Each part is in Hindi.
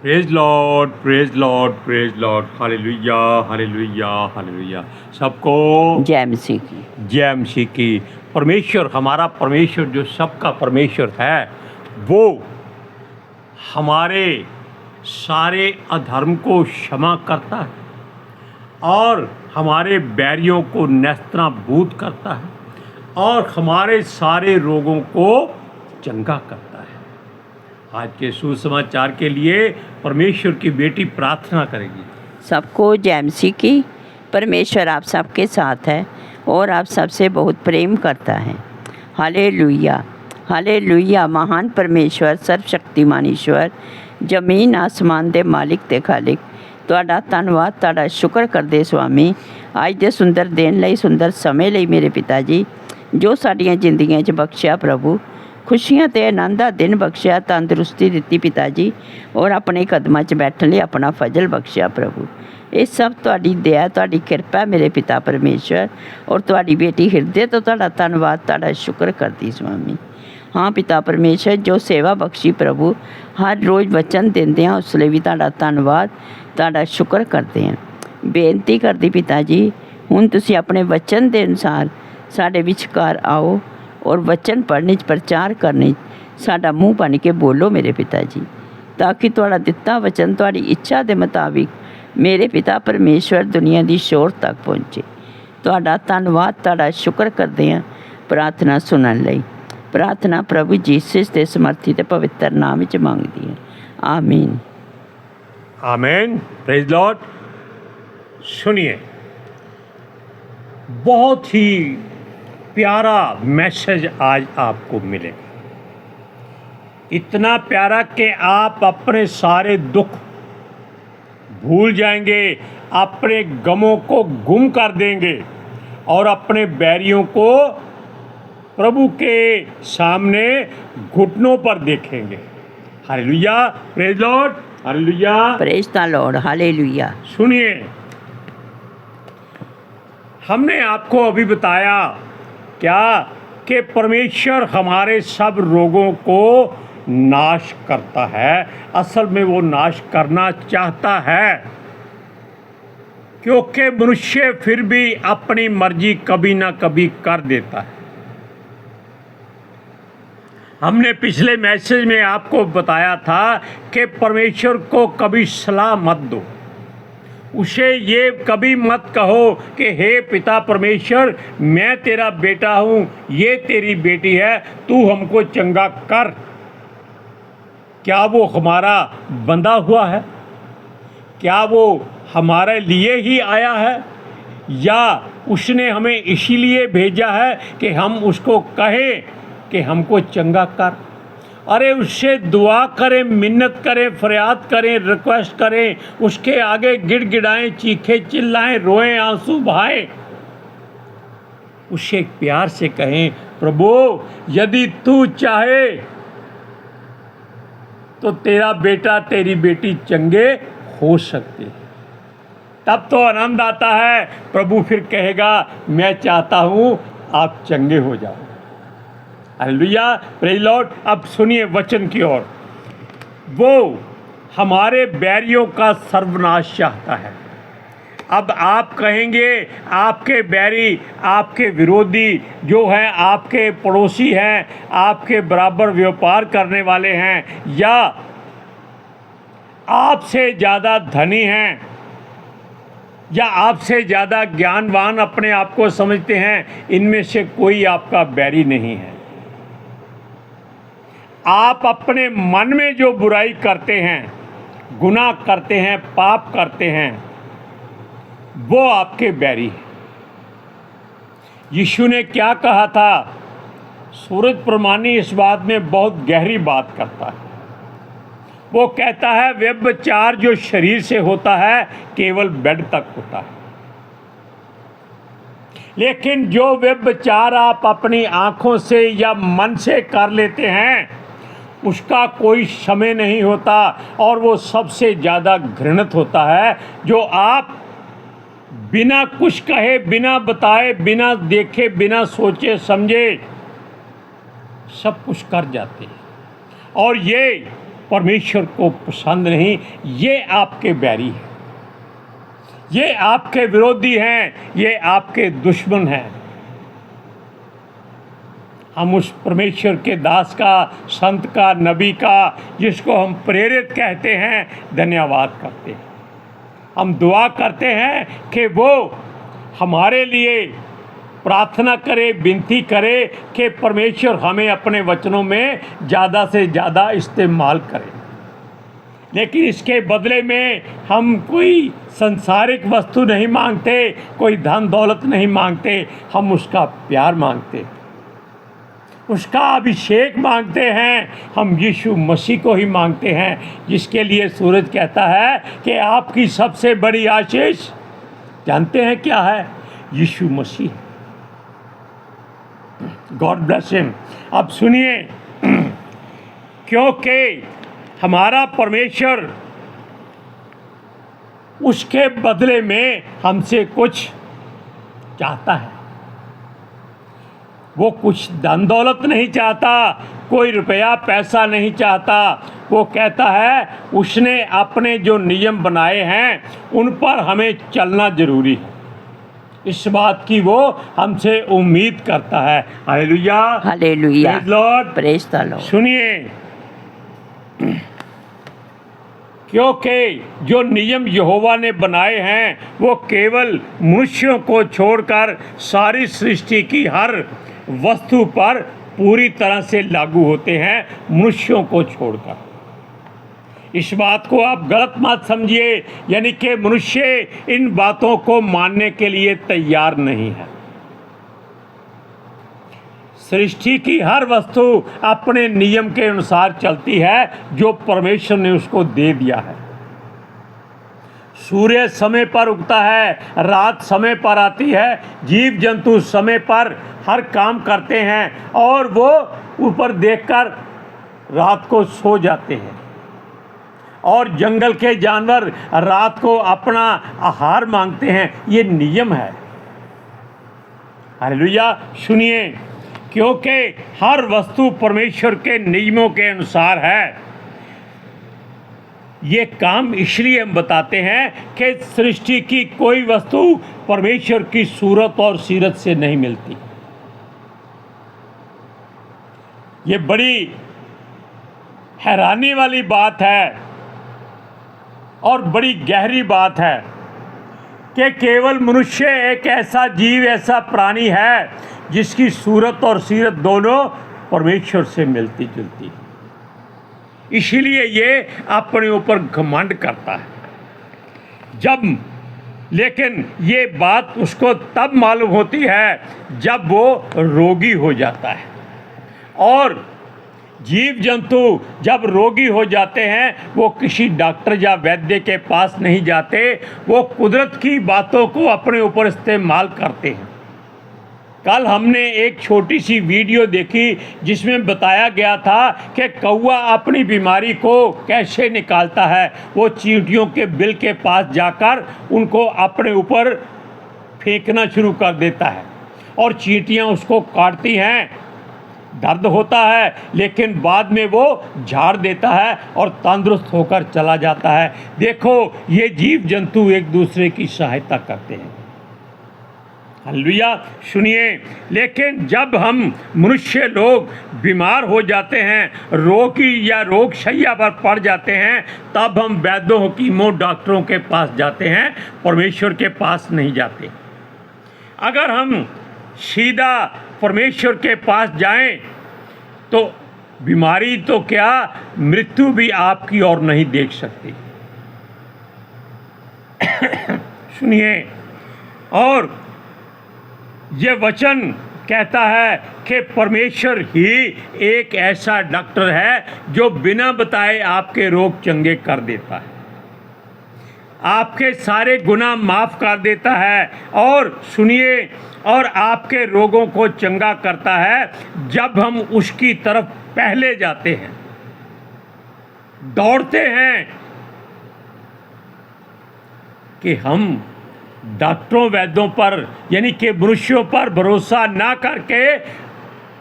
Praise Lord, praise Lord, praise Lord, hallelujah, hallelujah, hallelujah. सबको जय मसीह की। जय मसीह की। परमेश्वर, हमारा परमेश्वर जो सबका परमेश्वर है, वो हमारे सारे अधर्म को क्षमा करता है और हमारे बैरियों को नेस्तनाबूद करता है और हमारे सारे रोगों को चंगा करता है। आज के सुसमाचार के लिए परमेश्वर की बेटी प्रार्थना करेगी। सबको जय मसीह की। परमेश्वर आप सबके साथ है और आप सबसे बहुत प्रेम करता है। Hallelujah, hallelujah. महान परमेश्वर, सर्वशक्तिमान ईश्वर, जमीन आसमान दे मालिक ते खालिक, ਤੁਹਾਡਾ ਧੰਨਵਾਦ, ਤੁਹਾਡਾ ਸ਼ੁਕਰ ਕਰਦੇ ਸਵਾਮੀ ਅੱਜ ਦੇ ਸੁੰਦਰ ਦਿਨ ਲਈ, ਸੁੰਦਰ ਸਮੇਂ ਲਈ ਮੇਰੇ ਪਿਤਾ ਜੀ, ਜੋ ਸਾਡੀਆਂ ਜ਼ਿੰਦਗੀਆਂ 'ਚ ਬਖਸ਼ਿਆ ਪ੍ਰਭੂ। खुशियाँ ते आनंद का दिन बख्शिया, तंदुरुस्ती दी पिता जी, और अपने कदमां 'च बैठने लिए अपना फजल बख्शिया प्रभु। ये सब तुहाडी दया, तुहाडी किरपा मेरे पिता परमेश्वर, और तुहाडी बेटी हृदय तो तुहाडा धन्नवाद, तुहाडा शुक्र करती स्वामी। हाँ पिता परमेश्वर, जो सेवा बख्शी प्रभु, हर रोज़ वचन देंदे हैं, उसले भी तुहाडा धन्नवाद, तुहाडा शुक्र करते हैं। बेनती करदी पिता जी, हुण तुसीं अपने वचन के अनुसार साडे विचकार आओ और वचन पढ़ने प्रचार करने साडा मुँह बन के बोलो मेरे पिता जी, ताकि तुहाडा दिता वचन तुहाडी इच्छा के मुताबिक मेरे पिता परमेश्वर दुनिया की शोर तक पहुँचे। तुहाडा धन्नवाद, तुहाडा शुक्र करते हैं प्रार्थना सुनने लई। प्रार्थना प्रभु जीसस के समर्थी ते पवित्र नाम च मंगदी है, आमीन। आमीन। Praise Lord. सुनिए, बहुत ही प्यारा मैसेज आज आपको मिलेगा। इतना प्यारा कि आप अपने सारे दुख भूल जाएंगे, अपने गमों को गुम कर देंगे और अपने बैरियों को प्रभु के सामने घुटनों पर देखेंगे। Hallelujah, praise Lord, hallelujah, praise the Lord, hallelujah. सुनिए, हमने आपको अभी बताया क्या कि परमेश्वर हमारे सब रोगों को नाश करता है। असल में वो नाश करना चाहता है, क्योंकि मनुष्य फिर भी अपनी मर्जी कभी ना कभी कर देता है। हमने पिछले मैसेज में आपको बताया था कि परमेश्वर को कभी सलाह मत दो, उसे ये कभी मत कहो कि हे पिता परमेश्वर, मैं तेरा बेटा हूँ, ये तेरी बेटी है, तू हमको चंगा कर। क्या वो हमारा बंधा हुआ है? क्या वो हमारे लिए ही आया है, या उसने हमें इसीलिए भेजा है कि हम उसको कहें कि हमको चंगा कर? अरे उससे दुआ करें, मिन्नत करें, फरियाद करें, रिक्वेस्ट करें, उसके आगे गिड़गिड़ाएं, चीखें, चिल्लाएं, रोएं, आंसू बहाएं। उससे प्यार से कहें, प्रभु यदि तू चाहे तो तेरा बेटा तेरी बेटी चंगे हो सकते हैं। तब तो आनंद आता है। प्रभु फिर कहेगा, मैं चाहता हूँ आप चंगे हो जाओ। Hallelujah, praise Lord. अब सुनिए वचन की ओर। वो हमारे बैरियों का सर्वनाश चाहता है। अब आप कहेंगे, आपके बैरी, आपके विरोधी जो हैं, आपके पड़ोसी हैं, आपके बराबर व्यापार करने वाले हैं, या आपसे ज़्यादा धनी हैं, या आपसे ज़्यादा ज्ञानवान अपने आप को समझते हैं, इनमें से कोई आपका बैरी नहीं है। आप अपने मन में जो बुराई करते हैं, गुनाह करते हैं, पाप करते हैं, वो आपके बैरी है। यीशु ने क्या कहा था? सूरज प्रमाणी इस बात में बहुत गहरी बात करता है। वो कहता है, व्यभिचार जो शरीर से होता है केवल बेड तक होता है, लेकिन जो व्यभिचार आप अपनी आंखों से या मन से कर लेते हैं, उसका कोई समय नहीं होता, और वो सबसे ज़्यादा घृणित होता है, जो आप बिना कुछ कहे, बिना बताए, बिना देखे, बिना सोचे समझे सब कुछ कर जाते हैं। और ये परमेश्वर को पसंद नहीं, ये आपके बैरी हैं, ये आपके विरोधी हैं, ये आपके दुश्मन हैं। हम उस परमेश्वर के दास का, संत का, नबी का, जिसको हम प्रेरित कहते हैं, धन्यवाद करते हैं। हम दुआ करते हैं कि वो हमारे लिए प्रार्थना करे, विनती करे कि परमेश्वर हमें अपने वचनों में ज़्यादा से ज़्यादा इस्तेमाल करे। लेकिन इसके बदले में हम कोई संसारिक वस्तु नहीं मांगते, कोई धन दौलत नहीं मांगते, हम उसका प्यार मांगते, उसका अभिषेक मांगते हैं। हम यीशु मसीह को ही मांगते हैं, जिसके लिए सूरज कहता है कि आपकी सबसे बड़ी आशीष जानते हैं क्या है? Yeshu Masih. God bless him. अब सुनिए, क्योंकि हमारा परमेश्वर उसके बदले में हमसे कुछ चाहता है। वो कुछ धन दौलत नहीं चाहता, कोई रुपया पैसा नहीं चाहता। वो कहता है उसने अपने जो नियम बनाए हैं उन पर हमें चलना जरूरी है। इस बात की वो हमसे उम्मीद करता है। Hallelujah, hallelujah, praise Lord, praise the Lord. सुनिए, क्योंकि जो नियम यहोवा ने बनाए हैं वो केवल मनुष्यों को छोड़कर सारी सृष्टि की हर वस्तु पर पूरी तरह से लागू होते हैं, मनुष्यों को छोड़कर। इस बात को आप गलत मत समझिए, यानी कि मनुष्य इन बातों को मानने के लिए तैयार नहीं है। सृष्टि की हर वस्तु अपने नियम के अनुसार चलती है जो परमेश्वर ने उसको दे दिया है। सूर्य समय पर उगता है, रात समय पर आती है, जीव जंतु समय पर हर काम करते हैं और वो ऊपर देखकर रात को सो जाते हैं। और जंगल के जानवर रात को अपना आहार मांगते हैं। ये नियम है। हालेलुया। सुनिए, क्योंकि हर वस्तु परमेश्वर के नियमों के अनुसार है। ये काम इसलिए हम बताते हैं कि सृष्टि की कोई वस्तु परमेश्वर की सूरत और सीरत से नहीं मिलती। ये बड़ी हैरानी वाली बात है और बड़ी गहरी बात है कि केवल मनुष्य एक ऐसा जीव, ऐसा प्राणी है जिसकी सूरत और सीरत दोनों परमेश्वर से मिलती जुलती। इसीलिए ये अपने ऊपर घमंड करता है। लेकिन ये बात उसको तब मालूम होती है जब वो रोगी हो जाता है। और जीव जंतु जब रोगी हो जाते हैं वो किसी डॉक्टर या वैद्य के पास नहीं जाते, वो कुदरत की बातों को अपने ऊपर इस्तेमाल करते हैं। कल हमने एक छोटी सी वीडियो देखी जिसमें बताया गया था कि कौवा अपनी बीमारी को कैसे निकालता है। वो चींटियों के बिल के पास जाकर उनको अपने ऊपर फेंकना शुरू कर देता है और चींटियां उसको काटती हैं, दर्द होता है, लेकिन बाद में वो झाड़ देता है और तंदुरुस्त होकर चला जाता है। देखो, ये जीव जंतु एक दूसरे की सहायता करते हैं। हालेलुया। सुनिए, लेकिन जब हम मनुष्य लोग बीमार हो जाते हैं, रोगी या रोग शैया पर पड़ जाते हैं, तब हम वैद्यों, हकीमों, डॉक्टरों के पास जाते हैं, परमेश्वर के पास नहीं जाते। अगर हम सीधा परमेश्वर के पास जाएं तो बीमारी तो क्या, मृत्यु भी आपकी ओर नहीं देख सकती। सुनिए, और ये वचन कहता है कि परमेश्वर ही एक ऐसा डॉक्टर है जो बिना बताए आपके रोग चंगे कर देता है, आपके सारे गुनाह माफ़ कर देता है। और सुनिए, और आपके रोगों को चंगा करता है जब हम उसकी तरफ पहले जाते हैं, दौड़ते हैं। कि हम डॉक्टरों, वैद्यों पर, यानी कि मनुष्यों पर भरोसा ना करके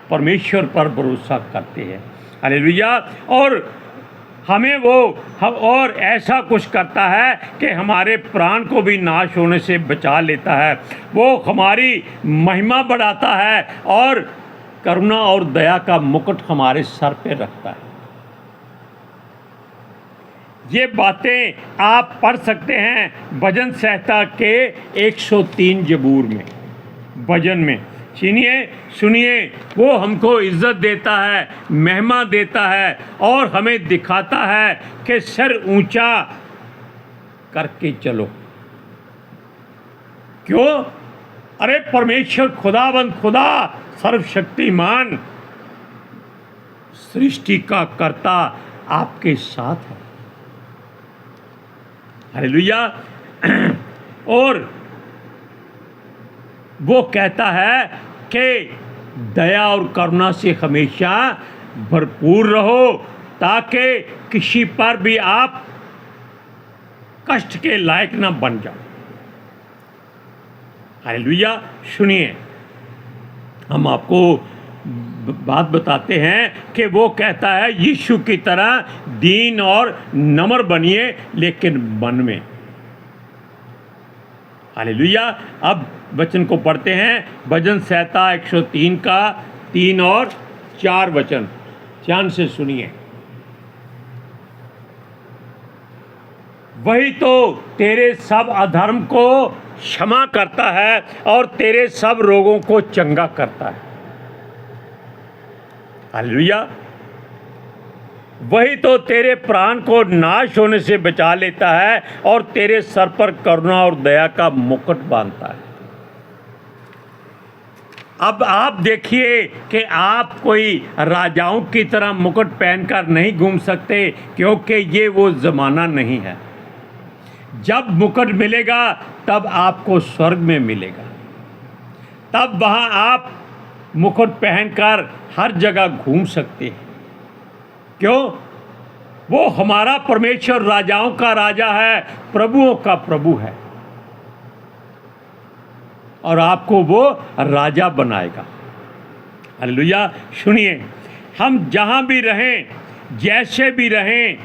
परमेश्वर पर भरोसा करते हैं। हालेलुया। और हमें और ऐसा कुछ करता है कि हमारे प्राण को भी नाश होने से बचा लेता है। वो हमारी महिमा बढ़ाता है और करुणा और दया का मुकुट हमारे सर पे रखता है। ये बातें आप पढ़ सकते हैं भजन संहिता के 103 जबूर में, भजन में। सुनिए, वो हमको इज्जत देता है, महिमा देता है और हमें दिखाता है कि सर ऊंचा करके चलो। क्यों? अरे परमेश्वर खुदाबंद खुदा सर्वशक्तिमान सृष्टि का कर्ता आपके साथ है। हालेलुया। और वो कहता है कि दया और करुणा से हमेशा भरपूर रहो ताकि किसी पर भी आप कष्ट के लायक ना बन जाओ। हालेलुया। सुनिए, हम आपको बात बताते हैं कि वो कहता है यीशु की तरह दीन और नम्र बनिए लेकिन मन में। हालेलुया। अब वचन को पढ़ते हैं, भजन संहिता 103 का 3 और 4 वचन ध्यान से सुनिए। वही तो तेरे सब अधर्म को क्षमा करता है और तेरे सब रोगों को चंगा करता है। हालेलुया। वही तो तेरे प्राण को नाश होने से बचा लेता है और तेरे सर पर करुणा और दया का मुकुट बांधता है। अब आप देखिए कि आप कोई राजाओं की तरह मुकुट पहनकर नहीं घूम सकते, क्योंकि ये वो ज़माना नहीं है। जब मुकुट मिलेगा तब आपको स्वर्ग में मिलेगा, तब वहाँ आप मुकुट पहनकर हर जगह घूम सकते हैं। क्यों? वो हमारा परमेश्वर राजाओं का राजा है, प्रभुओं का प्रभु है और आपको वो राजा बनाएगा। हालेलुया। सुनिए, हम जहाँ भी रहें, जैसे भी रहें,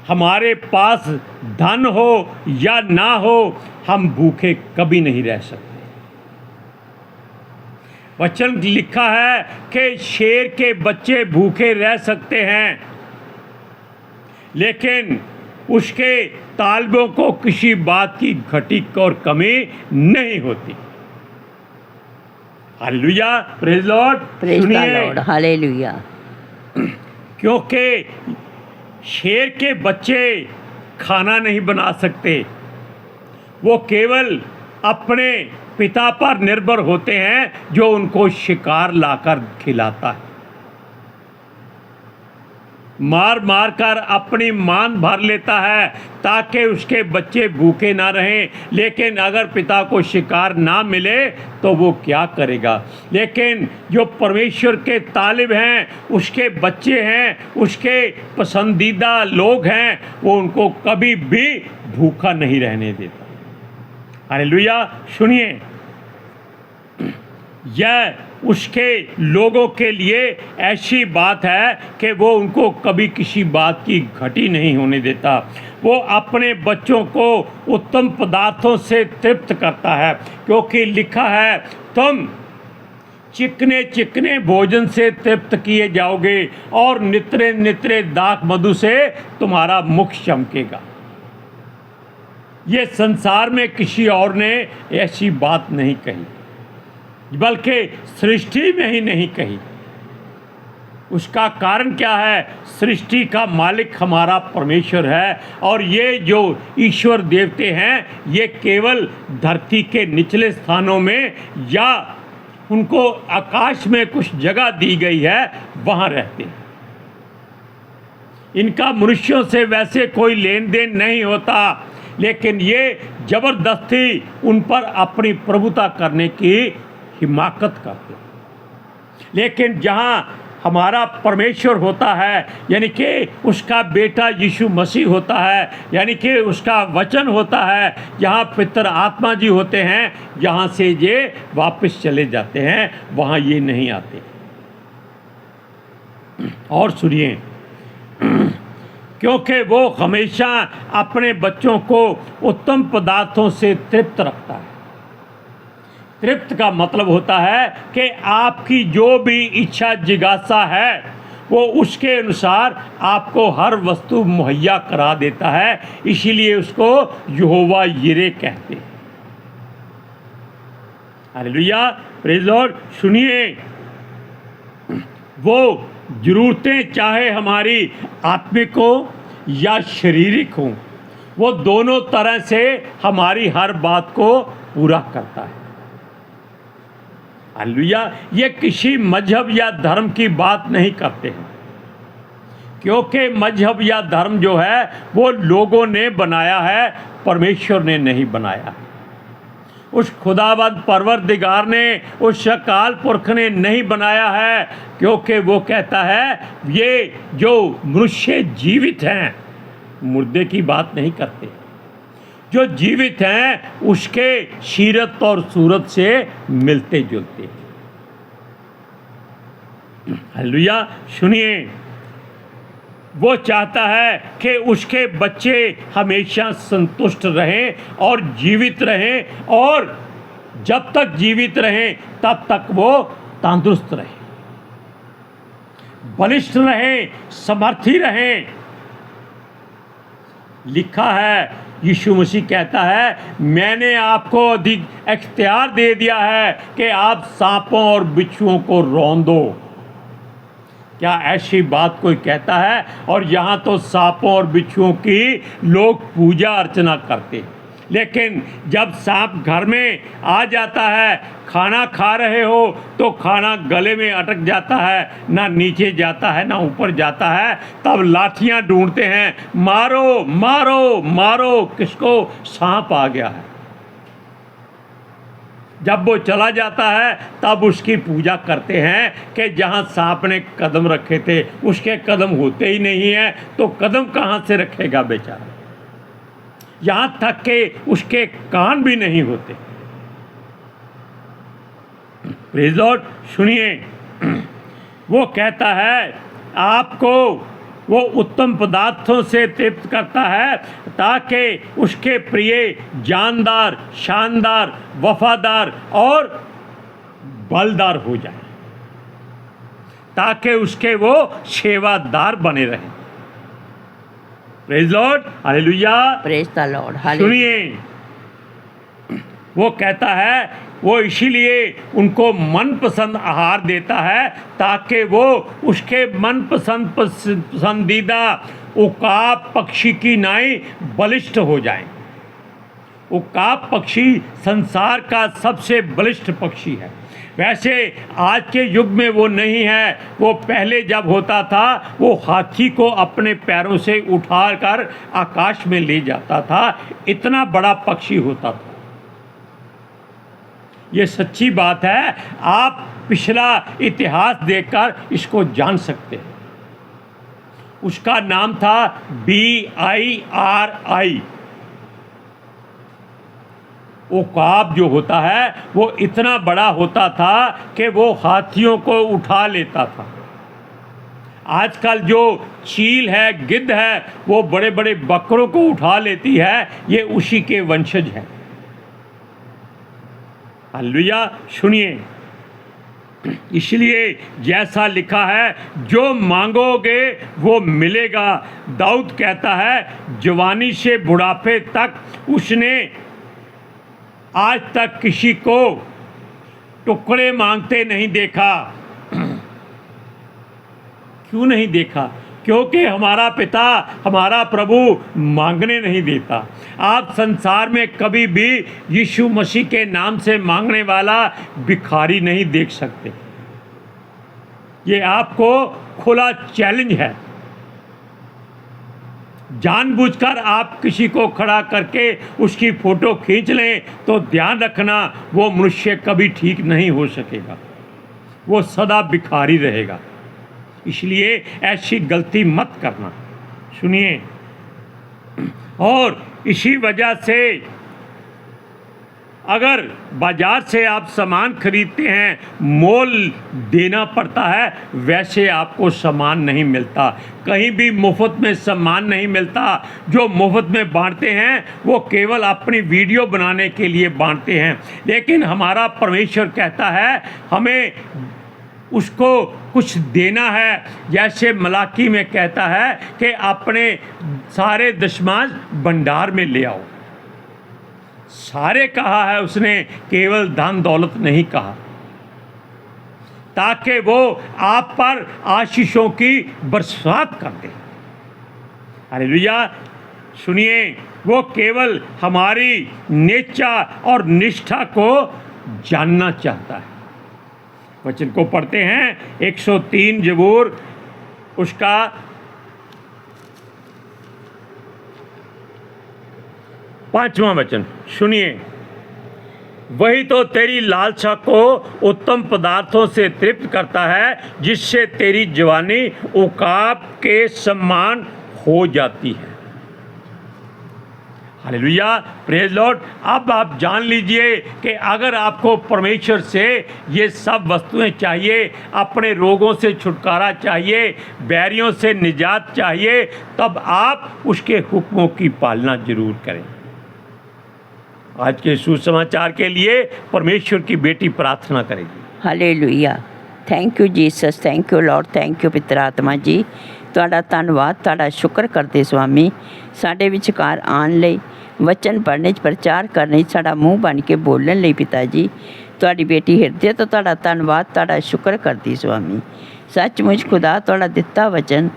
हमारे पास धन हो या ना हो, हम भूखे कभी नहीं रह सकते। वचन लिखा है कि शेर के बच्चे भूखे रह सकते हैं लेकिन उसके तालबों को किसी बात की घटी और कमी नहीं होती। Hallelujah. Praise Lord. Praise the Lord. Hallelujah. क्योंकि शेर के बच्चे खाना नहीं बना सकते, वो केवल अपने पिता पर निर्भर होते हैं जो उनको शिकार लाकर खिलाता है। मार मार कर अपनी मान भर लेता है ताकि उसके बच्चे भूखे ना रहें, लेकिन अगर पिता को शिकार ना मिले तो वो क्या करेगा। लेकिन जो परमेश्वर के तालिब हैं, उसके बच्चे हैं, उसके पसंदीदा लोग हैं, वो उनको कभी भी भूखा नहीं रहने देता। हालेलुया। सुनिए, यह उसके लोगों के लिए ऐसी बात है कि वो उनको कभी किसी बात की घटी नहीं होने देता। वो अपने बच्चों को उत्तम पदार्थों से तृप्त करता है, क्योंकि लिखा है तुम चिकने चिकने भोजन से तृप्त किए जाओगे और नित्रे नित्रे दाख मधु से तुम्हारा मुख चमकेगा। ये संसार में किसी और ने ऐसी बात नहीं कही, बल्कि सृष्टि में ही नहीं कही। उसका कारण क्या है? सृष्टि का मालिक हमारा परमेश्वर है और ये जो ईश्वर देवते हैं, ये केवल धरती के निचले स्थानों में या उनको आकाश में कुछ जगह दी गई है, वहाँ रहते हैं। इनका मनुष्यों से वैसे कोई लेन देन नहीं होता, लेकिन ये ज़बरदस्ती उन पर अपनी प्रभुता करने की हिमाकत करते हैं। लेकिन जहाँ हमारा परमेश्वर होता है, यानी कि उसका बेटा यीशु मसीह होता है, यानी कि उसका वचन होता है, जहाँ पितर आत्मा जी होते हैं, जहाँ से ये वापस चले जाते हैं, वहाँ ये नहीं आते। और सुनिए, क्योंकि वो हमेशा अपने बच्चों को उत्तम पदार्थों से तृप्त रखता है। तृप्त का मतलब होता है कि आपकी जो भी इच्छा जिज्ञासा है वो उसके अनुसार आपको हर वस्तु मुहैया करा देता है। इसीलिए उसको यहोवा यिरे कहते हैं। Hallelujah, praise Lord. सुनिए, वो ज़रूरतें चाहे हमारी आत्मिक हो या शारीरिक हो, वो दोनों तरह से हमारी हर बात को पूरा करता है। हालेलुया। ये किसी मजहब या धर्म की बात नहीं करते हैं, क्योंकि मजहब या धर्म जो है वो लोगों ने बनाया है, परमेश्वर ने नहीं बनाया। उस खुदावंद परवरदिगार ने, उस अकाल पुरख ने नहीं बनाया है, क्योंकि वो कहता है ये जो मनुष्य जीवित हैं, मुर्दे की बात नहीं करते, जो जीवित हैं उसके सीरत और सूरत से मिलते जुलते। हालेलुया। सुनिए, वो चाहता है कि उसके बच्चे हमेशा संतुष्ट रहें और जीवित रहें, और जब तक जीवित रहें तब तक वो तंदुरुस्त रहें, बलिष्ठ रहें, समर्थी रहें। लिखा है, यीशु मसीह कहता है, मैंने आपको अधिक इख्तियार दे दिया है कि आप सांपों और बिच्छुओं को रौंदो। क्या ऐसी बात कोई कहता है? और यहाँ तो सांपों और बिच्छुओं की लोग पूजा अर्चना करते, लेकिन जब सांप घर में आ जाता है, खाना खा रहे हो तो खाना गले में अटक जाता है, ना नीचे जाता है ना ऊपर जाता है, तब लाठियाँ ढूंढते हैं, मारो मारो मारो, किसको? सांप आ गया है। जब वो चला जाता है तब उसकी पूजा करते हैं कि जहाँ सांप ने कदम रखे थे उसके कदम होते ही नहीं है, तो कदम कहाँ से रखेगा बेचारा। यहाँ तक कि उसके कान भी नहीं होते। Praise Lord. सुनिए, वो कहता है आपको वो उत्तम पदार्थों से तृप्त करता है ताकि उसके प्रिय जानदार, शानदार, वफादार और बलदार हो जाए, ताकि उसके वो सेवादार बने रहें। Praise Lord, hallelujah, praise the Lord. सुनिए, वो कहता है वो इसीलिए उनको मनपसंद आहार देता है ताकि वो उसके मनपसंद पसंदीदा उकाब पक्षी की नाई बलिष्ठ हो जाएं। उकाब पक्षी संसार का सबसे बलिष्ठ पक्षी है। वैसे आज के युग में वो नहीं है, वो पहले जब होता था वो हाथी को अपने पैरों से उठाकर आकाश में ले जाता था, इतना बड़ा पक्षी होता था। ये सच्ची बात है, आप पिछला इतिहास देखकर इसको जान सकते हैं। उसका नाम था BIRI। उकाब जो होता है वो इतना बड़ा होता था कि वो हाथियों को उठा लेता था। आजकल जो चील है, गिद्ध है, वो बड़े बड़े बकरों को उठा लेती है, ये उसी के वंशज हैं। हालेलुया। सुनिए, इसलिए जैसा लिखा है, जो मांगोगे वो मिलेगा। दाऊद कहता है, जवानी से बुढ़ापे तक उसने आज तक किसी को टुकड़े मांगते नहीं देखा। क्यों नहीं देखा? क्योंकि हमारा पिता, हमारा प्रभु मांगने नहीं देता। आप संसार में कभी भी यीशु मसीह के नाम से मांगने वाला भिखारी नहीं देख सकते। ये आपको खुला चैलेंज है। जानबूझकर आप किसी को खड़ा करके उसकी फ़ोटो खींच लें तो ध्यान रखना, वो मनुष्य कभी ठीक नहीं हो सकेगा, वो सदा भिखारी रहेगा। इसलिए ऐसी गलती मत करना। सुनिए, और इसी वजह से अगर बाजार से आप सामान खरीदते हैं मोल देना पड़ता है, वैसे आपको सामान नहीं मिलता। कहीं भी मुफ्त में सामान नहीं मिलता। जो मुफ्त में बांटते हैं वो केवल अपनी वीडियो बनाने के लिए बांटते हैं, लेकिन हमारा परमेश्वर कहता है हमें उसको कुछ देना है। जैसे मलाकी में कहता है कि अपने सारे दशमांश भंडार में ले आओ। सारे कहा है उसने, केवल धन दौलत नहीं कहा, ताकि वो आप पर आशीषों की बरसात कर दे। हालेलुया। सुनिए, वो केवल हमारी निष्ठा और निष्ठा को जानना चाहता है। वचन को पढ़ते हैं 103 जबूर उसका 5वां वचन सुनिए। वही तो तेरी लालसा को उत्तम पदार्थों से तृप्त करता है, जिससे तेरी जवानी उकाब के समान हो जाती है। Hallelujah, praise Lord. अब आप जान लीजिए कि अगर आपको परमेश्वर से ये सब वस्तुएं चाहिए, अपने रोगों से छुटकारा चाहिए, बैरियों से निजात चाहिए, तब आप उसके हुक्मों की पालना जरूर करें। आज के सुसमाचार के लिए परमेश्वर की बेटी प्रार्थना करेगी। Hallelujah. Thank you Jesus, thank you Lord, thank you पितर आत्मा जी। ਤੁਹਾਡਾ ਧੰਨਵਾਦ, ਤੁਹਾਡਾ ਸ਼ੁਕਰ ਕਰਦੇ ਸੁਆਮੀ, ਸਾਡੇ ਵਿਚਕਾਰ ਆਉਣ ਲਈ, ਵਚਨ ਪੜ੍ਹਨੇ 'ਚ ਪ੍ਰਚਾਰ ਕਰਨੇ 'ਚ ਸਾਡਾ ਮੂੰਹ ਬਣ ਕੇ ਬੋਲਣ ਲਈ ਪਿਤਾ ਜੀ। ਤੁਹਾਡੀ ਬੇਟੀ ਹਿਰਦੇ ਤੋਂ ਤੁਹਾਡਾ ਧੰਨਵਾਦ, ਤੁਹਾਡਾ ਸ਼ੁਕਰ ਕਰਦੀ ਸੁਆਮੀ। ਸੱਚਮੁੱਚ ਖੁਦਾ ਤੁਹਾਡਾ ਦਿੱਤਾ ਵਚਨ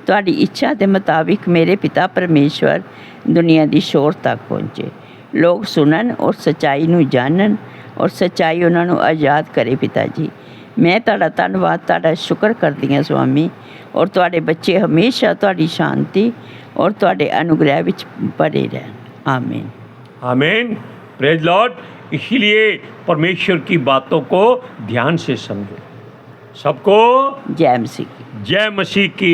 ਤੁਹਾਡੀ ਇੱਛਾ ਦੇ ਮੁਤਾਬਿਕ ਮੇਰੇ ਪਿਤਾ ਪਰਮੇਸ਼ਵਰ ਦੁਨੀਆ ਦੀ ਸ਼ੋਰ ਤੱਕ ਪਹੁੰਚੇ। ਲੋਕ ਸੁਣਨ ਔਰ ਸੱਚਾਈ ਨੂੰ ਜਾਣਨ ਔਰ ਸੱਚਾਈ ਉਹਨਾਂ ਨੂੰ ਆਜ਼ਾਦ ਕਰੇ ਪਿਤਾ ਜੀ। ਮੈਂ ਤੁਹਾਡਾ ਧੰਨਵਾਦ, ਤੁਹਾਡਾ ਸ਼ੁਕਰ ਕਰਦੀ ਹਾਂ ਸੁਆਮੀ। ਔਰ ਤੁਹਾਡੇ ਬੱਚੇ ਹਮੇਸ਼ਾ ਤੁਹਾਡੀ ਸ਼ਾਂਤੀ और ਤੁਹਾਡੇ अनुग्रह ਵਿੱਚ बने रहन। आमीन आमीन। Praise Lord. इसीलिए परमेश्वर की बातों को ध्यान से समझो। सबको जय मसीह की। जय मसीह की।